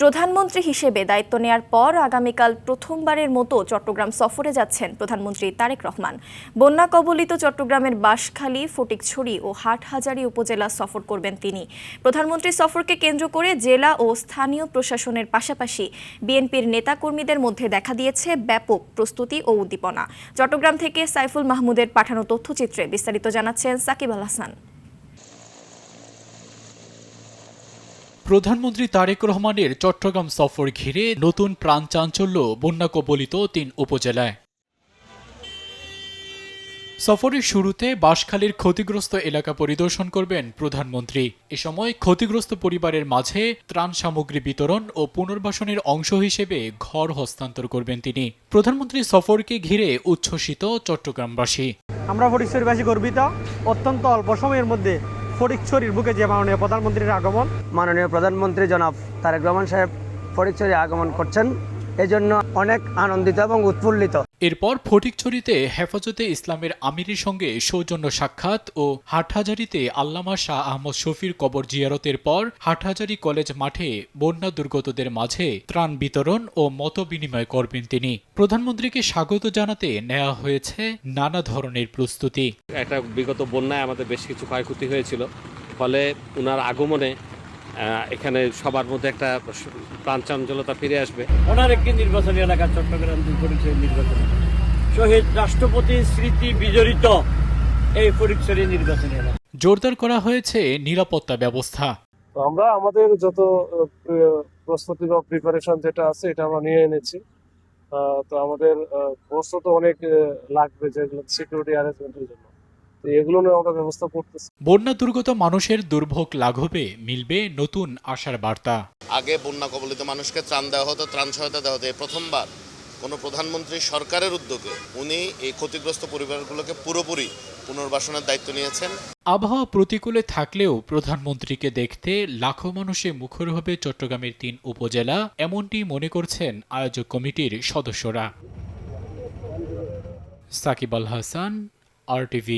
প্রধানমন্ত্রী হিসেবে দায়িত্ব নেয়ার পর আগামীকাল প্রথমবারের মতো চট্টগ্রাম সফরে যাচ্ছেন প্রধানমন্ত্রী তারেক রহমান। বন্যা কবলিত চট্টগ্রামের বাঁশখালী, ফটিকছড়ি ও হাটহাজারী উপজেলা সফর করবেন তিনি। প্রধানমন্ত্রীর সফরকে কেন্দ্র করে জেলা ও স্থানীয় প্রশাসনের পাশাপাশি বিএনপির নেতাকর্মীদের মধ্যে দেখা দিয়েছে ব্যাপক প্রস্তুতি ও উদ্দীপনা। চট্টগ্রাম থেকে সাইফুল মাহমুদের পাঠানো তথ্যচিত্রে বিস্তারিত জানাচ্ছেন সাকিব আল হাসান। প্রধানমন্ত্রী তারেক রহমানের চট্টগ্রাম সফর ঘিরে নতুন প্রাণ চাঞ্চল্য বন্যা কবলিত ৩ উপজেলায়। সফরের শুরুতে বাঁশখালীর ক্ষতিগ্রস্ত এলাকা পরিদর্শন করবেন প্রধানমন্ত্রী। এ সময় ক্ষতিগ্রস্ত পরিবারের মাঝে ত্রাণ সামগ্রী বিতরণ ও পুনর্বাসনের অংশ হিসেবে ঘর হস্তান্তর করবেন তিনি। প্রধানমন্ত্রী সফরকে ঘিরে উচ্ছ্বসিত চট্টগ্রামবাসী। আমরা ফটিকছড়িবাসী গর্বিত। অত্যন্ত অল্প সময়ের মধ্যে ফটিকছড়ির বুকে যে মাননীয় প্রধানমন্ত্রীর আগমন, মাননীয় প্রধানমন্ত্রী জনাব তারেক রহমান সাহেব ফটিকছড়ি আগমন করছেন, এজন্য অনেক আনন্দিত এবং উৎফুল্লিত। এরপর ফটিকছড়িতে হেফাজতে ইসলামের আমিরের সঙ্গে সৌজন্য সাক্ষাৎ ও হাটহাজারীতে আল্লামা শাহ আহমদ শফির কবর জিয়ারতের পর হাটহাজারী কলেজ মাঠে বন্যা দুর্গতদের মাঝে ত্রাণ বিতরণ ও মত বিনিময় করবেন তিনি। প্রধানমন্ত্রীকে স্বাগত জানাতে নেওয়া হয়েছে নানা ধরনের প্রস্তুতি। একটা বিগত বন্যায় আমাদের বেশ কিছু ক্ষয়ক্ষতি হয়েছিল, ফলে ওনার আগমনে এখানে সবার মধ্যে একটা প্রাণচাঞ্চলতা ফিরে আসবে। ওনার একটি নির্বাচনী এলাকা চট্টগ্রাম ফটিকছড়ি নির্বাচনী শহীদ রাষ্ট্রপতির স্মৃতি বিজড়িত এই ফটিকছড়ি নির্বাচনী এলাকা। জোরদার করা হয়েছে নিরাপত্তা ব্যবস্থা। তো আমরা আমাদের যত প্রস্তুতি বা প্রিপারেশন যেটা আছে এটা আমরা নিয়ে এনেছি। তো আমাদের প্রস্তুত অনেক লাগবে যেগুলো সিকিউরিটি অ্যারেঞ্জমেন্টের জন্য, তো এগুলো নিয়ে আমরা ব্যবস্থা করতেছি। বন্যা দুর্গত মানুষের দুর্ভোগ লাঘবে মিলবে নতুন আশার বার্তা। আগে বন্যা কবলিত মানুষকে ত্রাণ দেওয়া হতো, ত্রাণ সহায়তা দেওয়া হতো। প্রথমবার কোনো প্রধানমন্ত্রী সরকারের উদ্যোগে উনি এই ক্ষতিগ্রস্ত পরিবারগুলোকে পুরোপুরি পুনর্বাসনের দায়িত্ব নিয়েছেন। আবহাওয়া প্রতিকূলে থাকলেও প্রধানমন্ত্রীকে দেখতে লাখো মানুষে মুখর হবে চট্টগ্রামের ৩ উপজেলা, এমনটি মনে করছেন আয়োজক কমিটির সদস্যরা। সাকিব আল হাসান, RTV।